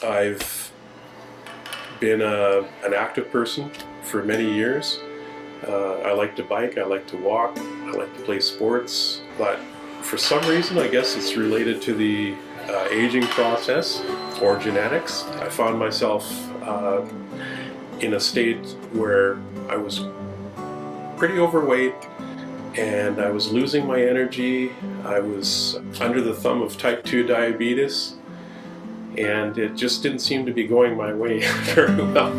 I've been an active person for many years. I like to bike, I like to walk, I like to play sports, but for some reason, I guess it's related to the aging process or genetics. I found myself in a state where I was pretty overweight and I was losing my energy. I was under the thumb of type 2 diabetes, and it just didn't seem to be going my way very well.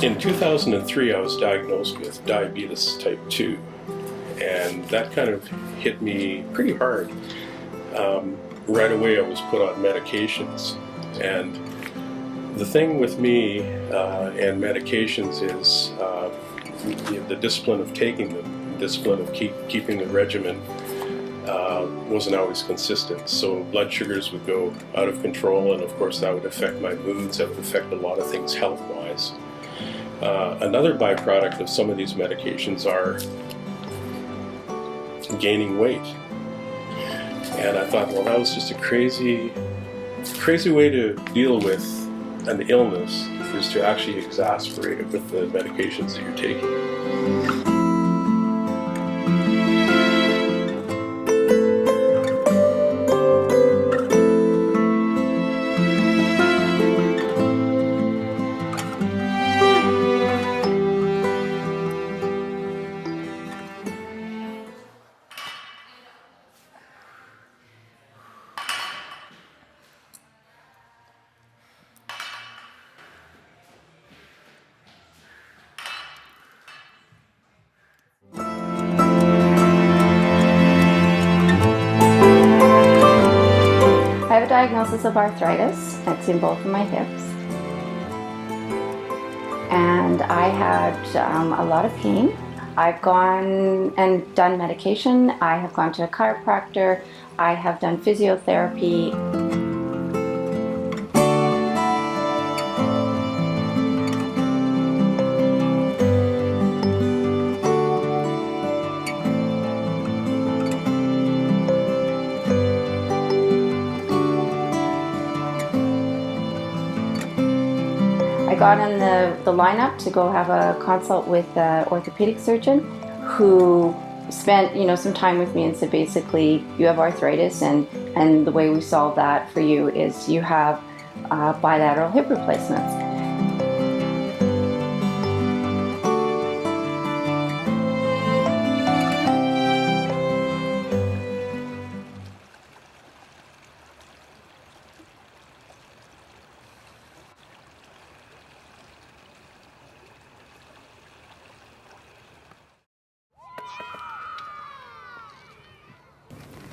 In 2003, I was diagnosed with diabetes type 2, and that kind of hit me pretty hard. Right away I was put on medications, and the thing with me and medications is the discipline of taking them, the discipline of keeping the regimen wasn't always consistent. So blood sugars would go out of control, and of course that would affect my moods, that would affect a lot of things health-wise. Another byproduct of some of these medications are gaining weight. And I thought, well, that was just a crazy way to deal with an illness, is to actually exacerbate it with the medications that you're taking. I have a diagnosis of arthritis. It's in both of my hips. And I had a lot of pain. I've gone and done medication. I have gone to a chiropractor. I have done physiotherapy. I got in the lineup to go have a consult with an orthopedic surgeon who spent some time with me and said, basically, you have arthritis, and the way we solve that for you is you have bilateral hip replacements.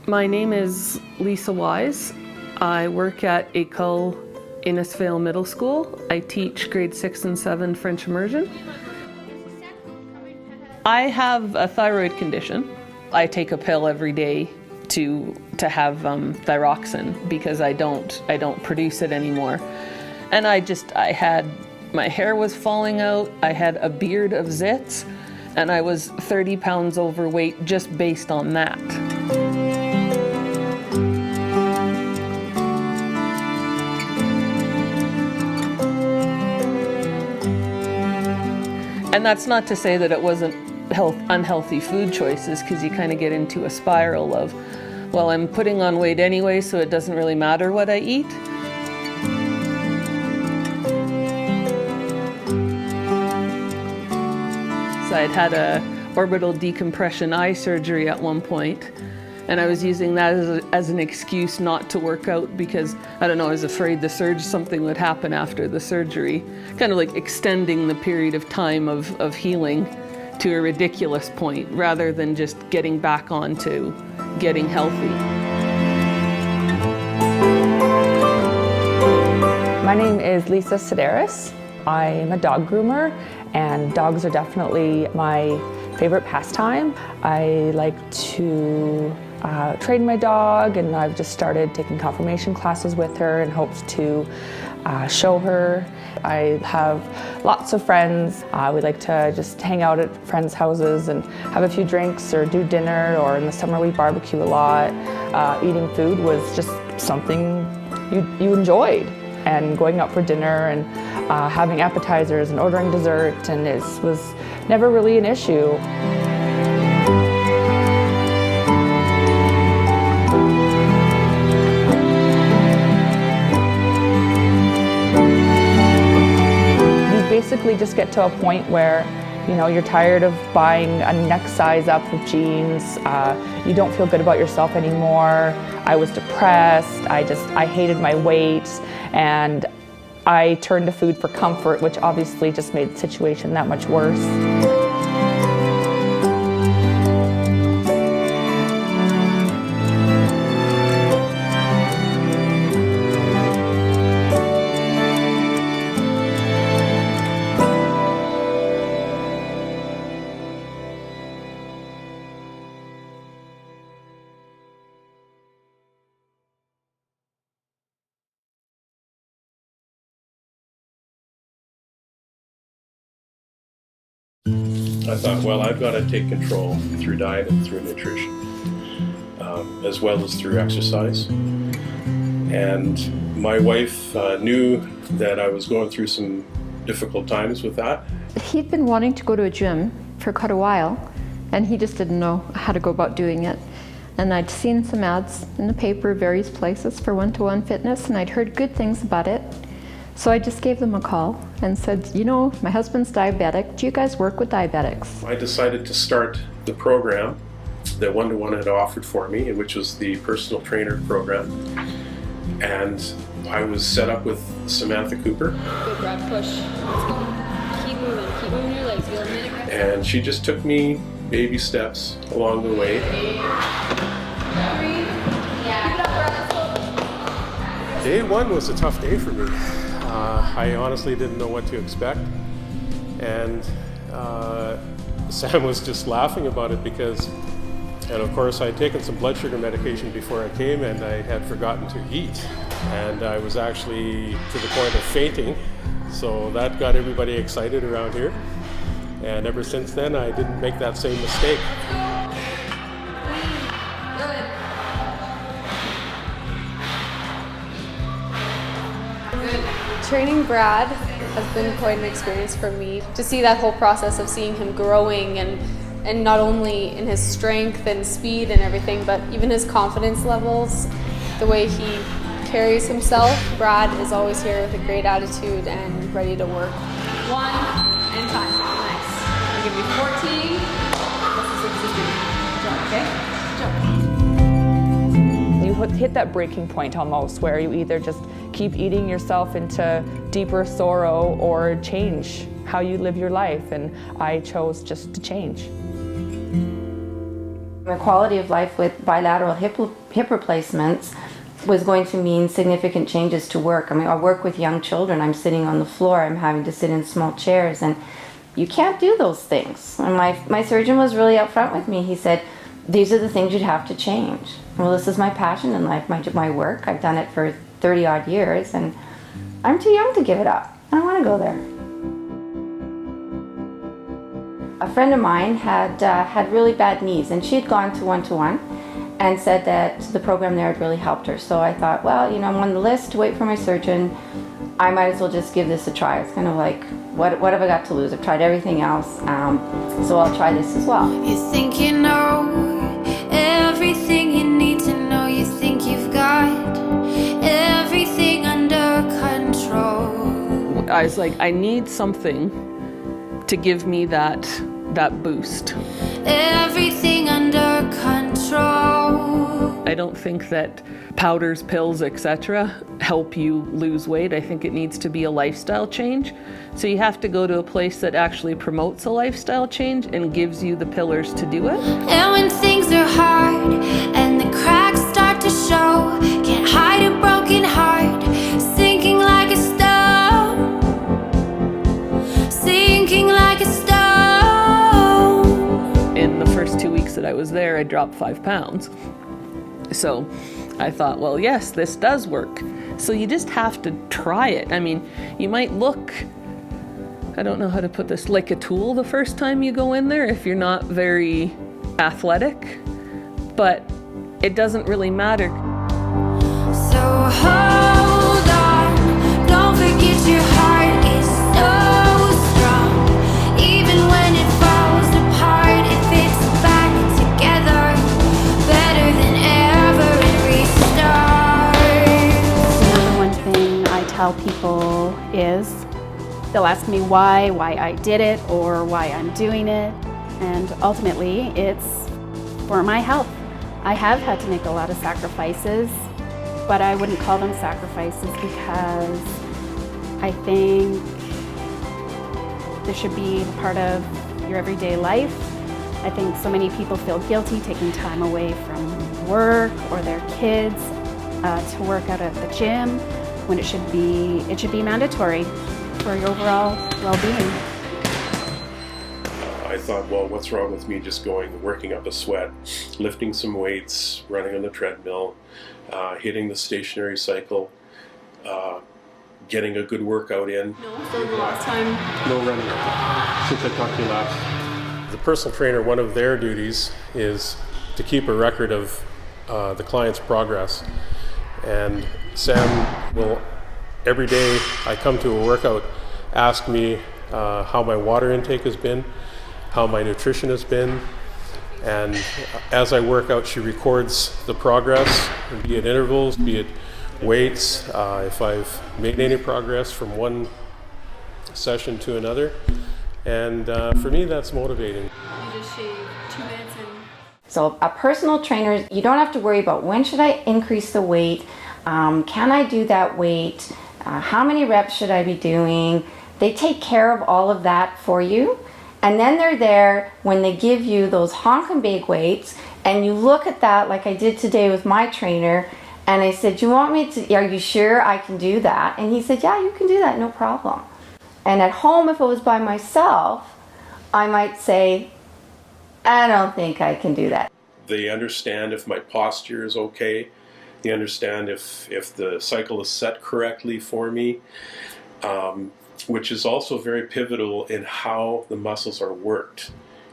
My name is Lisa Wise. I work at Cabel Innisfail Middle School. I teach grade 6 and 7 French immersion. I have a thyroid condition. I take a pill every day to have thyroxine because I don't produce it anymore. And I had, my hair was falling out, I had a beard of zits, and I was 30 pounds overweight just based on that. And that's not to say that it wasn't unhealthy food choices, because you kind of get into a spiral of, well, I'm putting on weight anyway, so it doesn't really matter what I eat. So I'd had a orbital decompression eye surgery at one point, and I was using that as an excuse not to work out because, I don't know, I was afraid something would happen after the surgery. Kind of like extending the period of time of healing to a ridiculous point rather than just getting back onto getting healthy. My name is Lisa Sedaris. I am a dog groomer, and dogs are definitely my favorite pastime. I like to train my dog, and I've just started taking confirmation classes with her in hopes to show her. I have lots of friends. We like to just hang out at friends' houses and have a few drinks or do dinner, or in the summer we barbecue a lot. Eating food was just something you enjoyed, and going out for dinner and having appetizers and ordering dessert, and it was never really an issue. Basically just get to a point where you're tired of buying a neck size up of jeans. You don't feel good about yourself anymore. I was depressed. I hated my weight, and I turned to food for comfort, which obviously just made the situation that much worse. I thought, well, I've got to take control through diet and through nutrition, as well as through exercise. And my wife knew that I was going through some difficult times with that. He'd been wanting to go to a gym for quite a while, and he just didn't know how to go about doing it. And I'd seen some ads in the paper, various places, for one-to-one fitness, and I'd heard good things about it. So I just gave them a call and said, my husband's diabetic. Do you guys work with diabetics? I decided to start the program that One-to-One had offered for me, which was the personal trainer program. And I was set up with Samantha Cooper. Good, Brad, push. Let's go. Keep moving your legs. You'll admit it. And she just took me baby steps along the way. Day one was a tough day for me. I honestly didn't know what to expect, and Sam was just laughing about it and of course I had taken some blood sugar medication before I came, and I had forgotten to eat, and I was actually to the point of fainting, so that got everybody excited around here, and ever since then I didn't make that same mistake. Training Brad has been quite an experience for me. To see that whole process of seeing him growing, and not only in his strength and speed and everything, but even his confidence levels, the way he carries himself. Brad is always here with a great attitude and ready to work. 1 and time. Nice. I'll give you 14. This is 63. Good job, okay? You hit that breaking point almost, where you either just keep eating yourself into deeper sorrow or change how you live your life, and I chose just to change. My quality of life with bilateral hip replacements was going to mean significant changes to work. I mean, I work with young children. I'm sitting on the floor. I'm having to sit in small chairs, and you can't do those things. And my surgeon was really upfront with me. He said, these are the things you'd have to change. Well, this is my passion in life, my work. I've done it for 30 odd years, and I'm too young to give it up. I don't want to go there. A friend of mine had really bad knees, and she had gone to One-to-One and said that the program there had really helped her. So I thought, well, I'm on the list to wait for my surgeon. I might as well just give this a try. It's kind of like, what have I got to lose? I've tried everything else, so I'll try this as well. You think you know everything you need to know. You think you've got everything under control. I was like, I need something to give me that boost. Everything under control. I don't think that powders, pills, etc. help you lose weight. I think it needs to be a lifestyle change. So you have to go to a place that actually promotes a lifestyle change and gives you the pillars to do it. And when things are hard and the cracks start to show, can't hide a broken heart, sinking like a stone, sinking like a stone. In the first 2 weeks that I was there, I dropped 5 pounds. So I thought, well, yes, this does work. So you just have to try it. I mean, you might look, I don't know how to put this, like a tool the first time you go in there if you're not very athletic, but it doesn't really matter. So hold on, don't forget your heart is so strong. Even when it falls apart, it fits back together better than ever. It restarts. The number one thing I tell people is they'll ask me why I did it or why I'm doing it, and ultimately it's for my health. I have had to make a lot of sacrifices, but I wouldn't call them sacrifices because I think this should be part of your everyday life. I think so many people feel guilty taking time away from work or their kids to work out at the gym when it should be mandatory for your overall well-being. I thought, well, what's wrong with me just working up a sweat, lifting some weights, running on the treadmill, hitting the stationary cycle, getting a good workout in. No, so the last time. No running since I talked to you last. The personal trainer, one of their duties is to keep a record of the client's progress. And Sam will, every day I come to a workout, ask me how my water intake has been, how my nutrition has been, and as I work out, she records the progress, be it intervals, be it weights, if I've made any progress from one session to another, and for me that's motivating. You just shave 2 minutes and... So a personal trainer, you don't have to worry about when should I increase the weight, can I do that weight, how many reps should I be doing. They take care of all of that for you. And then they're there when they give you those honkin' big weights, and you look at that like I did today with my trainer, and I said, "You want me to, are you sure I can do that?" And he said, "Yeah, you can do that, no problem." And at home, if it was by myself, I might say, "I don't think I can do that." They understand if my posture is okay. They understand if the cycle is set correctly for me. Which is also very pivotal in how the muscles are worked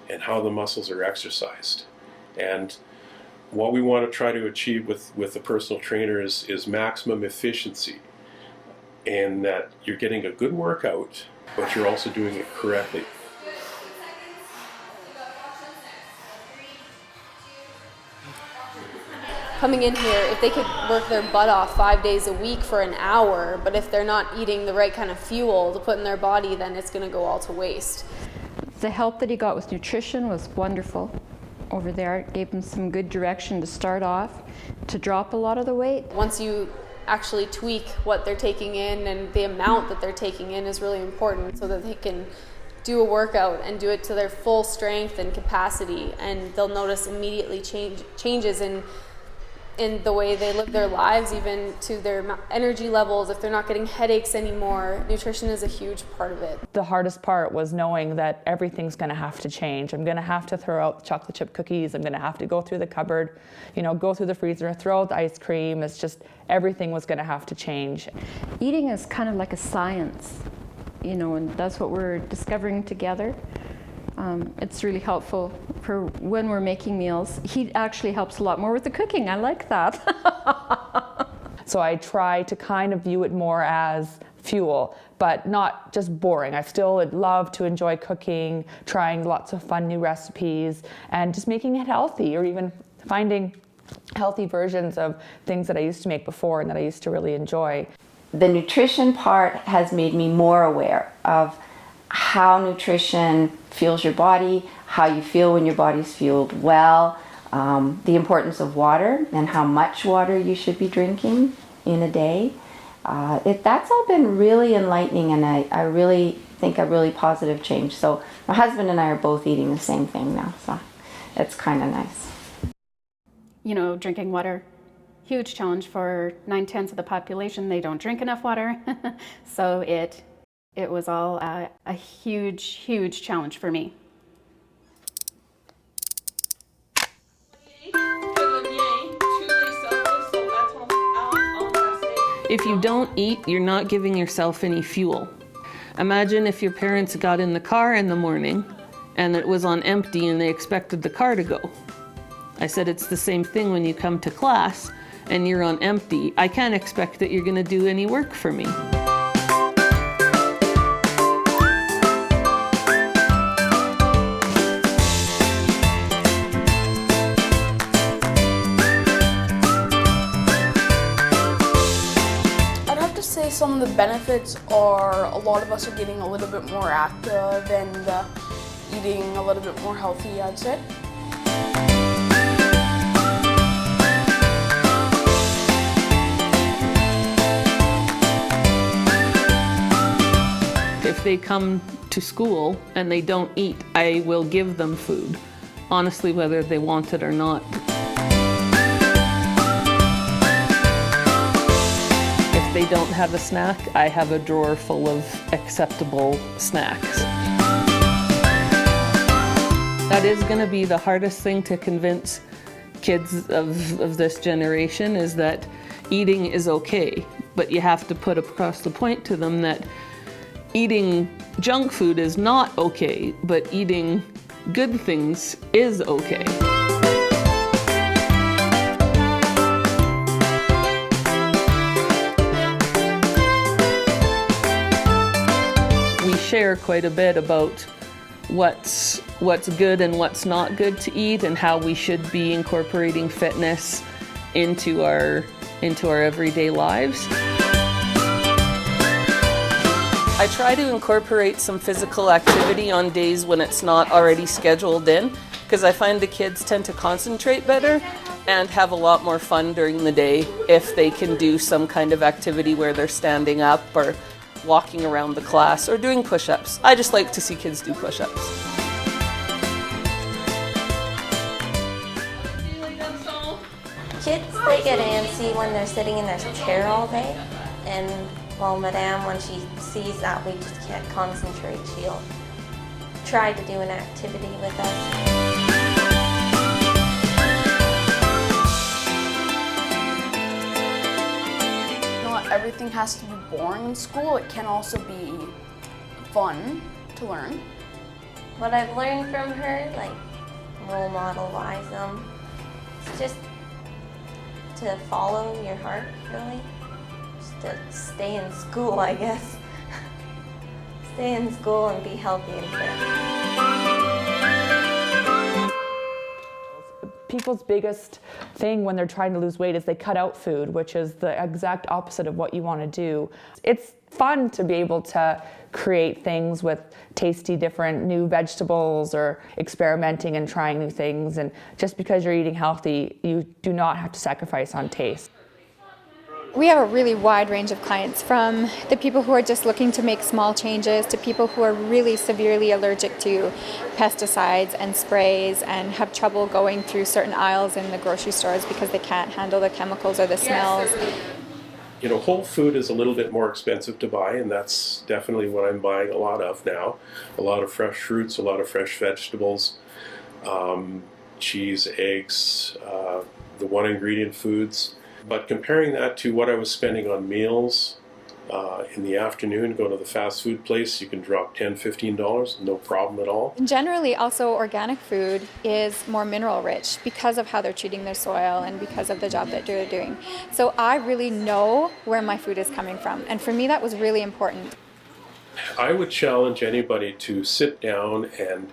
and how the muscles are exercised. And what we want to try to achieve with the personal trainer is maximum efficiency, and that you're getting a good workout, but you're also doing it correctly. Coming in here, if they could work their butt off 5 days a week for an hour, but if they're not eating the right kind of fuel to put in their body, then it's going to go all to waste. The help that he got with nutrition was wonderful over there. It gave him some good direction to start off, to drop a lot of the weight. Once you actually tweak what they're taking in, and the amount that they're taking in is really important so that they can do a workout and do it to their full strength and capacity, and they'll notice immediately changes in the way they live their lives, even to their energy levels. If they're not getting headaches anymore, nutrition is a huge part of it. The hardest part was knowing that everything's going to have to change. I'm going to have to throw out chocolate chip cookies. I'm going to have to go through the cupboard, go through the freezer, throw out the ice cream. It's just everything was going to have to change. Eating is kind of like a science, and that's what we're discovering together. It's really helpful for when we're making meals. He actually helps a lot more with the cooking. I like that. So I try to kind of view it more as fuel, but not just boring. I still would love to enjoy cooking, trying lots of fun new recipes, and just making it healthy, or even finding healthy versions of things that I used to make before and that I used to really enjoy. The nutrition part has made me more aware of how nutrition fuels your body, how you feel when your body's fueled well, the importance of water and how much water you should be drinking in a day. That's all been really enlightening, and I really think a really positive change. So my husband and I are both eating the same thing now, so it's kind of nice. Drinking water, huge challenge for 9/10 of the population. They don't drink enough water. So it was all a huge challenge for me. Truly If you don't eat, you're not giving yourself any fuel. Imagine if your parents got in the car in the morning and it was on empty and they expected the car to go. I said it's the same thing when you come to class and you're on empty. I can't expect that you're going to do any work for me. Say some of the benefits are a lot of us are getting a little bit more active and eating a little bit more healthy, I'd say. If they come to school and they don't eat, I will give them food, honestly, whether they want it or not. If they don't have a snack, I have a drawer full of acceptable snacks. That is going to be the hardest thing to convince kids of this generation, is that eating is okay, but you have to put across the point to them that eating junk food is not okay, but eating good things is okay. We share quite a bit about what's good and what's not good to eat, and how we should be incorporating fitness into our everyday lives. I try to incorporate some physical activity on days when it's not already scheduled in, because I find the kids tend to concentrate better and have a lot more fun during the day if they can do some kind of activity where they're standing up or walking around the class or doing push-ups. I just like to see kids do push-ups. Kids, they get antsy when they're sitting in their chair all day, and well, Madame, when she sees that we just can't concentrate, she'll try to do an activity with us. Not everything has to be boring in school. It can also be fun to learn. What I've learned from her, like role model-wise, it's just to follow your heart, really. Just to stay in school, I guess. Stay in school and be healthy and fit. People's biggest thing when they're trying to lose weight is they cut out food, which is the exact opposite of what you want to do. It's fun to be able to create things with tasty different new vegetables, or experimenting and trying new things, and just because you're eating healthy, you do not have to sacrifice on taste. We have a really wide range of clients, from the people who are just looking to make small changes to people who are really severely allergic to pesticides and sprays and have trouble going through certain aisles in the grocery stores because they can't handle the chemicals or the smells. You know, whole food is a little bit more expensive to buy, and that's definitely what I'm buying a lot of now. A lot of fresh fruits, a lot of fresh vegetables, cheese, eggs, the one ingredient foods. But comparing that to what I was spending on meals in the afternoon, go to the fast food place, you can drop $10, $15, no problem at all. Generally, also organic food is more mineral rich because of how they're treating their soil and because of the job that they're doing. So I really know where my food is coming from, and for me that was really important. I would challenge anybody to sit down and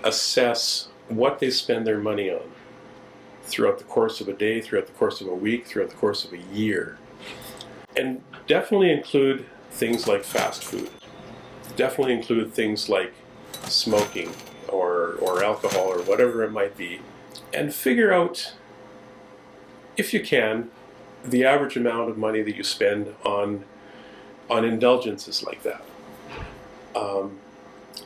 assess what they spend their money on throughout the course of a day, throughout the course of a week, throughout the course of a year. And definitely include things like fast food. Definitely include things like smoking or alcohol or whatever it might be. And figure out, if you can, the average amount of money that you spend on indulgences like that.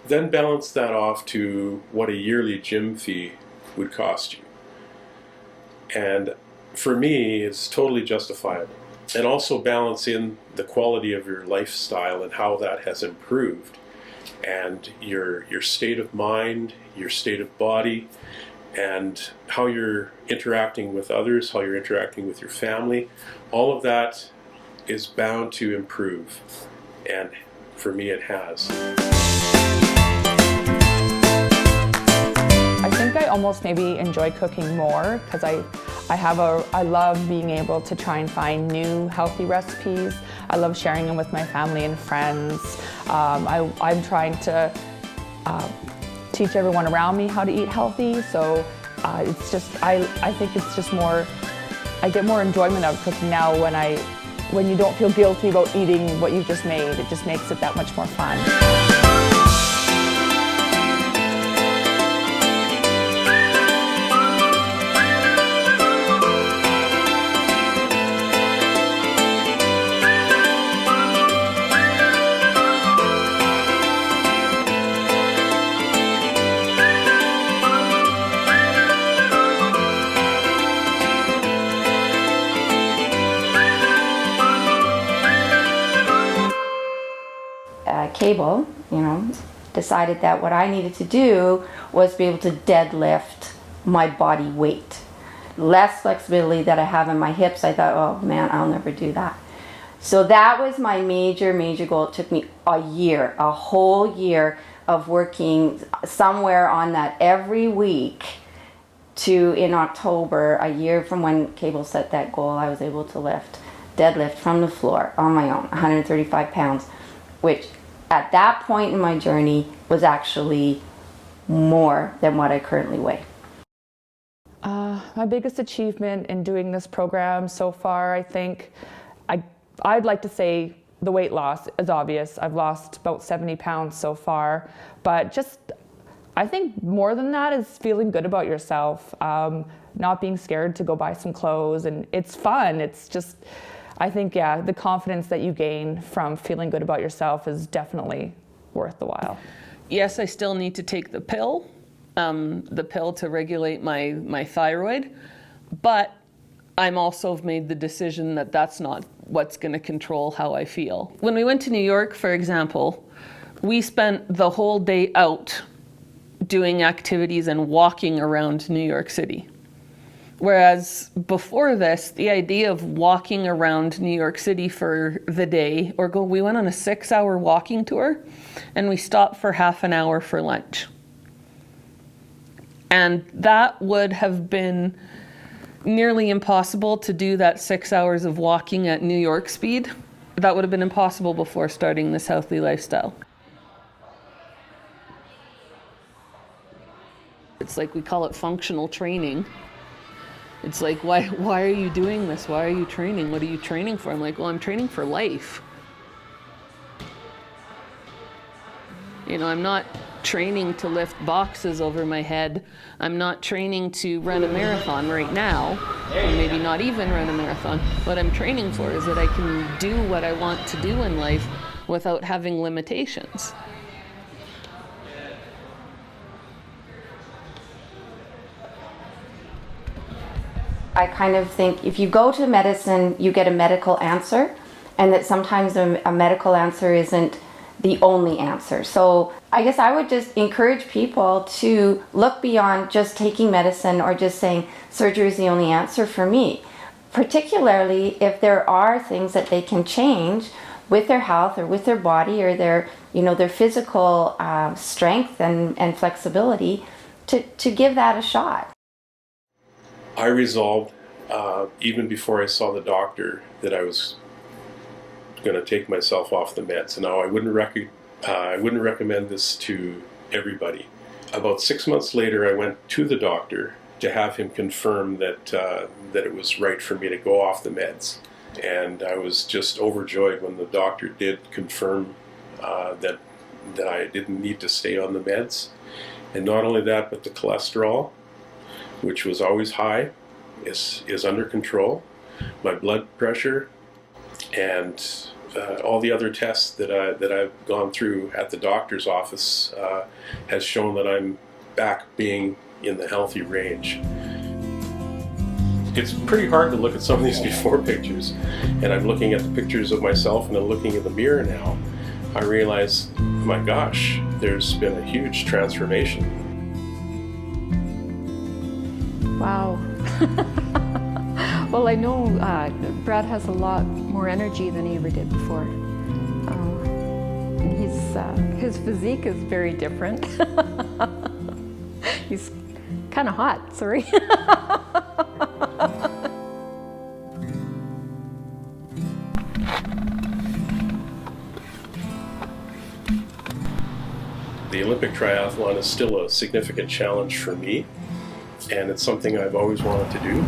Then balance that off to what a yearly gym fee would cost you. And for me, it's totally justifiable. And also balance in the quality of your lifestyle and how that has improved. And your state of mind, your state of body, and how you're interacting with others, how you're interacting with your family. All of that is bound to improve, and for me it has. I think I almost maybe enjoy cooking more because I love being able to try and find new healthy recipes. I love sharing them with my family and friends. I'm trying to teach everyone around me how to eat healthy, so it's just, I think it's just more, I get more enjoyment out of cooking now when you don't feel guilty about eating what you've just made. It just makes it that much more fun. Cabel, decided that what I needed to do was be able to deadlift my body weight. Less flexibility that I have in my hips. I thought, oh man, I'll never do that. So that was my major goal. It took me a whole year of working somewhere on that every week to, in October, a year from when Cabel set that goal, I was able to deadlift from the floor on my own, 135 pounds, which at that point in my journey was actually more than what I currently weigh. My biggest achievement in doing this program so far, I think, I'd like to say the weight loss is obvious. I've lost about 70 pounds so far, but I think more than that is feeling good about yourself, not being scared to go buy some clothes, and it's fun. It's just, I think, yeah, the confidence that you gain from feeling good about yourself is definitely worth the while. Yes, I still need to take the pill to regulate my thyroid, but I'm also made the decision that that's not what's going to control how I feel. When we went to New York, for example, we spent the whole day out doing activities and walking around New York City. Whereas before this, the idea of walking around New York City for the day, we went on a 6-hour walking tour and we stopped for half an hour for lunch. And that would have been nearly impossible to do that 6 hours of walking at New York speed. That would have been impossible before starting this healthy lifestyle. It's like we call it functional training. It's like, why are you doing this? Why are you training? What are you training for? I'm like, well, I'm training for life. I'm not training to lift boxes over my head. I'm not training to run a marathon right now, or maybe not even run a marathon. What I'm training for is that I can do what I want to do in life without having limitations. I kind of think if you go to medicine, you get a medical answer, and that sometimes a medical answer isn't the only answer. So I guess I would just encourage people to look beyond just taking medicine or just saying surgery is the only answer for me, particularly if there are things that they can change with their health or with their body or their physical strength and flexibility to give that a shot. I resolved, even before I saw the doctor, that I was going to take myself off the meds. Now, I wouldn't recommend this to everybody. About 6 months later, I went to the doctor to have him confirm that it was right for me to go off the meds. And I was just overjoyed when the doctor did confirm that I didn't need to stay on the meds. And not only that, but the cholesterol, which was always high, is under control. My blood pressure and all the other tests that I've gone through at the doctor's office has shown that I'm back being in the healthy range. It's pretty hard to look at some of these before pictures, and I'm looking at the pictures of myself and I'm looking in the mirror now. I realize, my gosh, there's been a huge transformation. Wow. Well, I know Brad has a lot more energy than he ever did before. And his physique is very different. He's kind of hot, sorry. The Olympic triathlon is still a significant challenge for me, and it's something I've always wanted to do.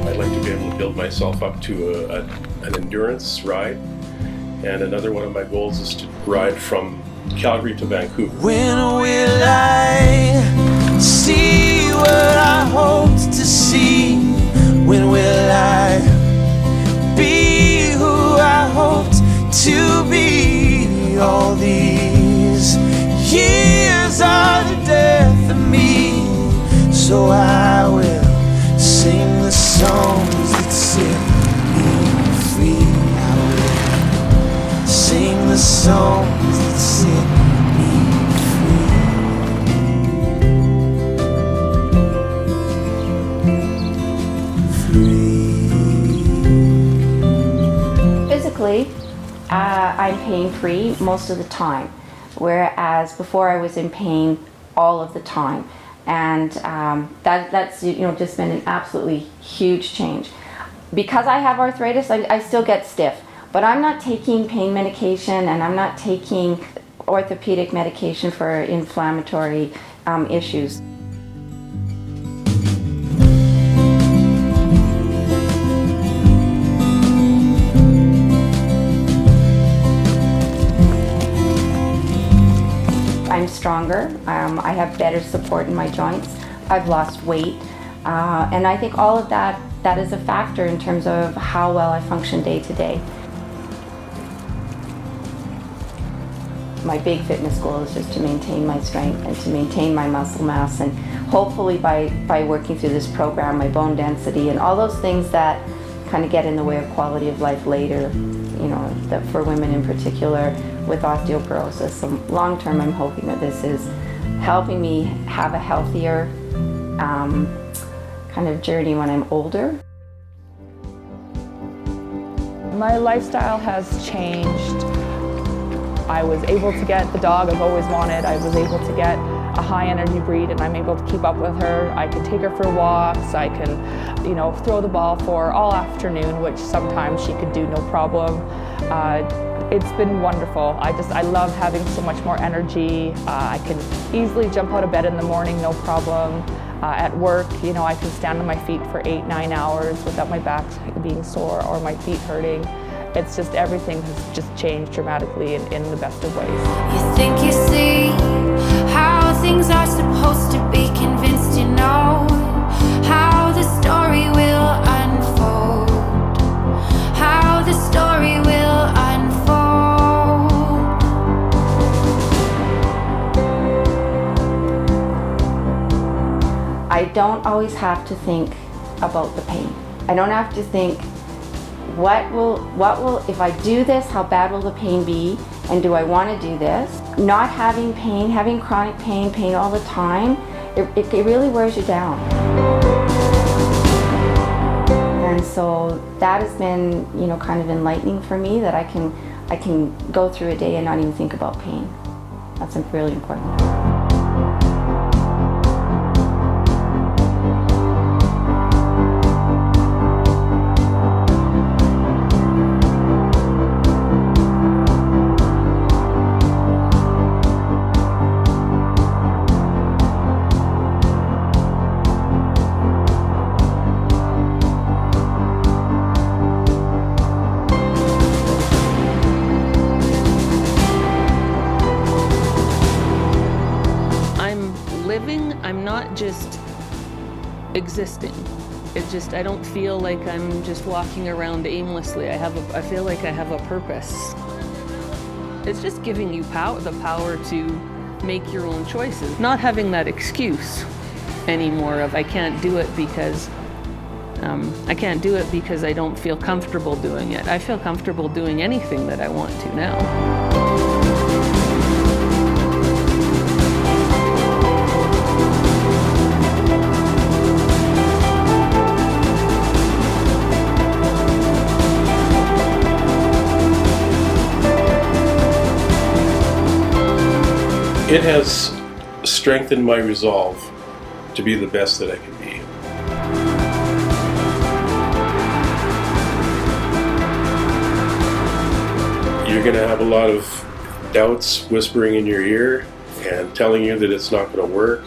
I'd like to be able to build myself up to an endurance ride, and another one of my goals is to ride from Calgary to Vancouver. When will I see what I hoped to see? When will I be who I hoped to be? All these years are the death of me, so I will sing the songs that set me free. I will sing the songs that set Physically, I'm pain-free most of the time, whereas before I was in pain all of the time, and that's just been an absolutely huge change. Because I have arthritis, I still get stiff, but I'm not taking pain medication and I'm not taking orthopedic medication for inflammatory issues. I'm stronger, I have better support in my joints, I've lost weight, and I think all of that is a factor in terms of how well I function day to day. My big fitness goal is just to maintain my strength and to maintain my muscle mass, and hopefully by working through this program, my bone density and all those things that kind of get in the way of quality of life later, that for women in particular with osteoporosis. So long term, I'm hoping that this is helping me have a healthier kind of journey when I'm older. My lifestyle has changed. I was able to get the dog I've always wanted. I was able to get a high energy breed, and I'm able to keep up with her. I can take her for walks. I can, throw the ball for her all afternoon, which sometimes she could do no problem. It's been wonderful. I love having so much more energy. I can easily jump out of bed in the morning, no problem. At work, I can stand on my feet for 8-9 hours without my back being sore or my feet hurting. It's just everything has just changed dramatically in the best of ways. You think you see how things are supposed to be, convinced you know how the story will unfold, how the story will unfold. I don't always have to think about the pain. I don't have to think, what will, if I do this, how bad will the pain be? And do I want to do this? Not having pain, having chronic pain all the time, it really wears you down. And so that has been, kind of enlightening for me, that I can go through a day and not even think about pain. That's really important. I'm not just existing. I don't feel like I'm just walking around aimlessly. I feel like I have a purpose. It's just giving you the power to make your own choices. Not having that excuse anymore of I can't do it because I can't do it because I don't feel comfortable doing it. I feel comfortable doing anything that I want to now. It has strengthened my resolve to be the best that I can be. You're going to have a lot of doubts whispering in your ear and telling you that it's not going to work.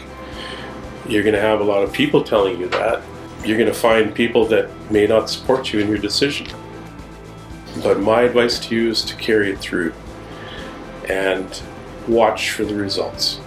You're going to have a lot of people telling you that. You're going to find people that may not support you in your decision. But my advice to you is to carry it through and watch for the results.